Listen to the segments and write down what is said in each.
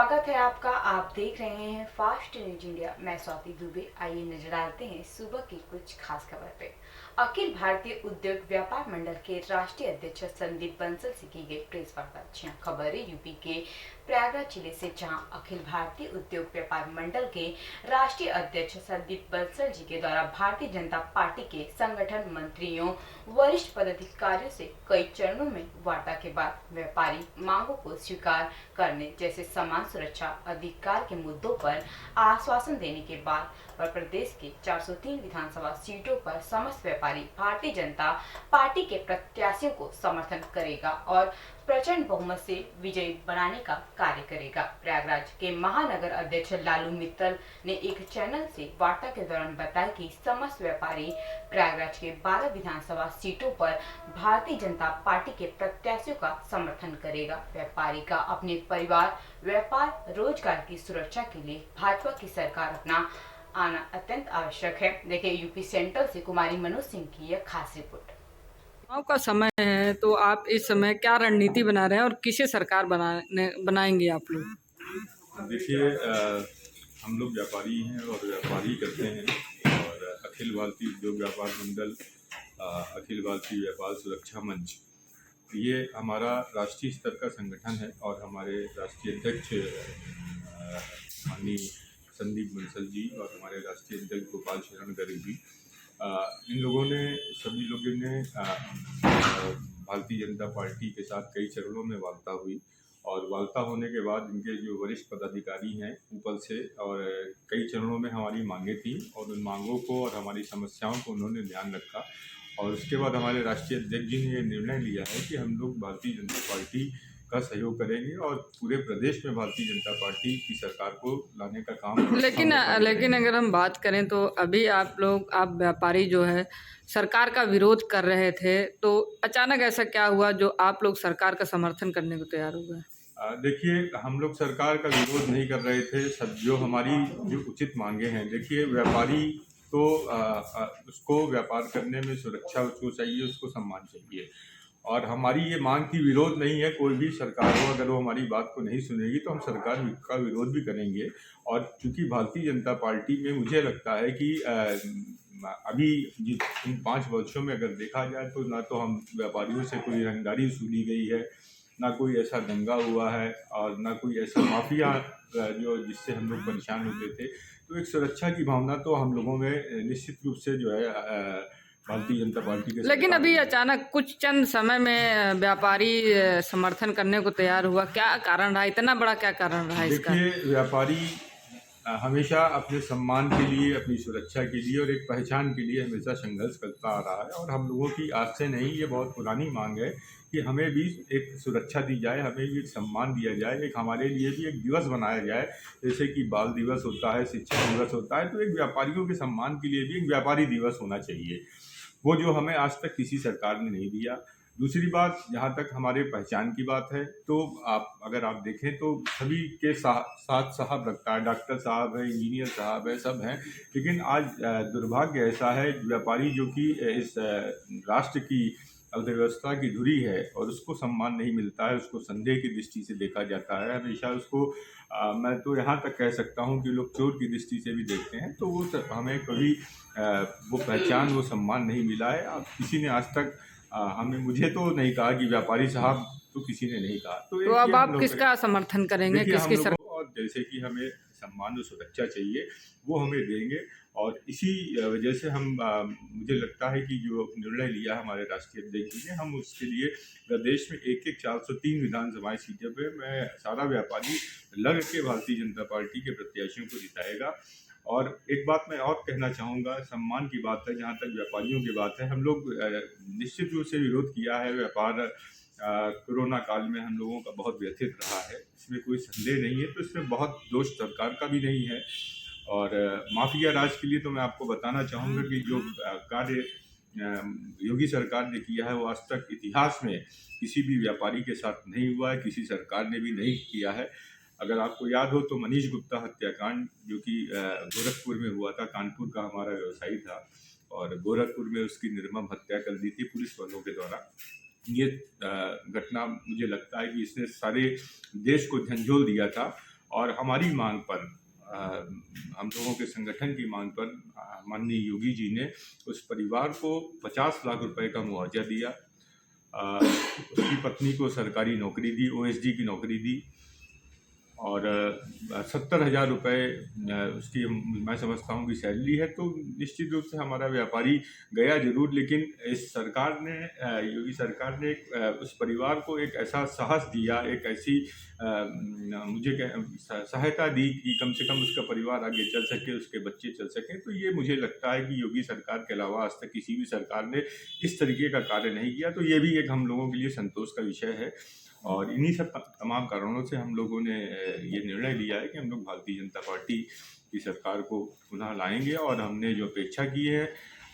स्वागत है आपका। आप देख रहे हैं फास्ट न्यूज इंडिया। मैं स्वाति दुबे। आइए नजर डालते हैं सुबह की कुछ खास खबर पे। अखिल भारतीय उद्योग व्यापार मंडल के राष्ट्रीय अध्यक्ष संदीप बंसल से की गई प्रेस वार्ता। जी खबर है यूपी के प्रयागराज जिले से, जहां अखिल भारतीय उद्योग व्यापार मंडल के राष्ट्रीय अध्यक्ष संदीप बंसल जी के द्वारा भारतीय जनता पार्टी के संगठन मंत्रियों वरिष्ठ पदाधिकारियों से कई चरणों में वार्ता के बाद व्यापारी मांगों को स्वीकार करने जैसे समान सुरक्षा अधिकार के मुद्दों पर आश्वासन देने के बाद प्रदेश के 403 विधानसभा सीटों पर समस्त व्यापारी भारतीय जनता पार्टी के प्रत्याशियों को समर्थन करेगा और प्रचंड बहुमत से विजयी बनाने का कार्य करेगा। प्रयागराज के महानगर अध्यक्ष लालू मित्तल ने एक चैनल से वार्ता के दौरान बताया कि समस्त व्यापारी प्रयागराज के 12 विधानसभा सीटों पर भारतीय जनता पार्टी के प्रत्याशियों का समर्थन करेगा। व्यापारी का अपने परिवार, व्यापार, रोजगार की सुरक्षा के लिए भाजपा की सरकार अपना आना अत्यंत आवश्यक है। देखिए यूपी सेंट्रल से कुमारी मनोज सिंह की यह खास रिपोर्ट। चुनाव का समय है तो आप इस समय क्या रणनीति बना रहे हैं और किसे सरकार बनाएंगे आप लोग? देखिए, हम लोग व्यापारी हैं और व्यापारी करते हैं। और अखिल भारतीय उद्योग व्यापार मंडल, अखिल भारतीय व्यापार सुरक्षा मंच, ये हमारा राष्ट्रीय स्तर का संगठन है। और हमारे राष्ट्रीय अध्यक्ष माननीय संदीप बंसल जी और हमारे राष्ट्रीय अध्यक्ष गोपाल शरण गर्ग जी, इन लोगों ने, सभी लोगों ने भारतीय जनता पार्टी के साथ कई चरणों में वार्ता हुई। और वार्ता होने के बाद इनके जो वरिष्ठ पदाधिकारी हैं ऊपर से, और कई चरणों में हमारी मांगें थी और उन मांगों को और हमारी समस्याओं को उन्होंने ध्यान रखा। और उसके बाद हमारे राष्ट्रीय अध्यक्ष जी ने ये निर्णय लिया है कि हम लोग भारतीय जनता पार्टी का सहयोग करेंगे और पूरे प्रदेश में भारतीय जनता पार्टी की सरकार को लाने का काम। लेकिन अगर हम बात करें तो अभी आप व्यापारी जो है सरकार का विरोध कर रहे थे, तो अचानक ऐसा क्या हुआ जो आप लोग सरकार का समर्थन करने को तैयार हो गए? देखिए, हम लोग सरकार का विरोध नहीं कर रहे थे। सब जो हमारी जो उचित मांगे हैं, देखिए व्यापारी तो उसको व्यापार करने में सुरक्षा उसको चाहिए, उसको सम्मान चाहिए। और हमारी ये मांग की विरोध नहीं है। कोई भी सरकार हो, अगर वो हमारी बात को नहीं सुनेगी तो हम सरकार का विरोध भी करेंगे। और चूंकि भारतीय जनता पार्टी में मुझे लगता है कि अभी इन 5 वर्षों में अगर देखा जाए तो ना तो हम व्यापारियों से कोई रंगदारी वसूली गई है, ना कोई ऐसा दंगा हुआ है, और ना कोई ऐसा माफिया जो जिससे हम लोग परेशान होते थे। तो एक सुरक्षा की भावना तो हम लोगों में निश्चित रूप से जो है भारतीय जनता पार्टी के। लेकिन अभी अचानक कुछ चंद समय में व्यापारी समर्थन करने को तैयार हुआ, क्या कारण रहा? इतना बड़ा क्या कारण रहा इसका? देखिए, व्यापारी हमेशा अपने सम्मान के लिए, अपनी सुरक्षा के लिए और एक पहचान के लिए हमेशा संघर्ष करता आ रहा है। और हम लोगों की आज से नहीं, ये बहुत पुरानी मांग है कि हमें भी एक सुरक्षा दी जाए, हमें भी एक सम्मान दिया जाए, एक हमारे लिए भी एक दिवस बनाया जाए। जैसे कि बाल दिवस होता है, शिक्षक दिवस होता है, तो एक व्यापारियों के सम्मान के लिए भी एक व्यापारी दिवस होना चाहिए। वो जो हमें आज तक किसी सरकार ने नहीं दिया। दूसरी बात, जहाँ तक हमारे पहचान की बात है, तो अगर आप देखें तो सभी के साथ साहब लगता है, डॉक्टर साहब है, इंजीनियर साहब है, सब हैं। लेकिन आज दुर्भाग्य ऐसा है, व्यापारी जो कि इस राष्ट्र की अर्थव्यवस्था की धुरी है और उसको सम्मान नहीं मिलता है, उसको संदेह की दृष्टि से देखा जाता है हमेशा। उसको मैं तो यहाँ तक कह सकता हूँ कि लोग चोर की दृष्टि से भी देखते हैं। तो वो हमें कभी वो पहचान, वो सम्मान नहीं मिला है। अब किसी ने आज तक मुझे तो नहीं कहा कि व्यापारी साहब, तो किसी ने नहीं कहा। तो अब आप किसका समर्थन करेंगे, किसकी सरकार? और जैसे कि हमें सम्मान और सुरक्षा चाहिए, वो हमें देंगे। और इसी वजह से हम मुझे लगता है कि जो निर्णय लिया हमारे राष्ट्रीय अध्यक्ष जी ने, हम उसके लिए प्रदेश में एक 403 विधानसभा सीटों पे मैं सारा व्यापारी लग के भारतीय जनता पार्टी के प्रत्याशियों को जिताएगा। और एक बात मैं और कहना चाहूँगा, सम्मान की बात है, जहाँ तक व्यापारियों की बात है, हम लोग निश्चित रूप से विरोध किया है। व्यापार कोरोना काल में हम लोगों का बहुत व्यथित रहा है, इसमें कोई संदेह नहीं है। तो इसमें बहुत दोष सरकार का भी नहीं है। और माफिया राज के लिए तो मैं आपको बताना चाहूँगा कि जो कार्य योगी सरकार ने किया है, वो आज तक इतिहास में किसी भी व्यापारी के साथ नहीं हुआ है, किसी सरकार ने भी नहीं किया है। अगर आपको याद हो तो मनीष गुप्ता हत्याकांड, जो कि गोरखपुर में हुआ था, कानपुर का हमारा व्यवसायी था और गोरखपुर में उसकी निर्मम हत्या कर दी थी पुलिस वालों के द्वारा। ये घटना मुझे लगता है कि इसने सारे देश को झंझोर दिया था। और हमारी मांग पर हम लोगों के संगठन की मांग पर माननीय योगी जी ने उस परिवार को 50 लाख रुपए का मुआवजा दिया। उसकी पत्नी को सरकारी नौकरी दी, ओएसडी की नौकरी दी और 70,000 रुपये उसकी मैं समझता हूँ कि सैलरी है। तो निश्चित रूप से हमारा व्यापारी गया जरूर, लेकिन इस सरकार ने, योगी सरकार ने उस परिवार को एक ऐसा साहस दिया, एक ऐसी मुझे सहायता दी कि कम से कम उसका परिवार आगे चल सके, उसके बच्चे चल सकें। तो ये मुझे लगता है कि योगी सरकार के अलावा आज तक किसी भी सरकार ने इस तरीके का कार्य नहीं किया। तो ये भी एक हम लोगों के लिए संतोष का विषय है और इन्हीं सब तमाम कारणों से हम लोगों ने ये निर्णय लिया है कि हम लोग भारतीय जनता पार्टी की सरकार को पुनः लाएंगे और हमने जो अपेक्षा की है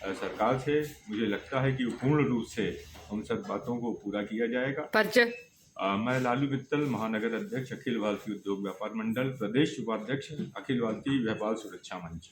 सरकार से, मुझे लगता है कि पूर्ण रूप से उन सब बातों को पूरा किया जाएगा। परिचय। मैं लालू मित्तल, महानगर अध्यक्ष, अखिल भारतीय उद्योग व्यापार मंडल, प्रदेश उपाध्यक्ष, अखिल भारतीय व्यापार सुरक्षा मंच।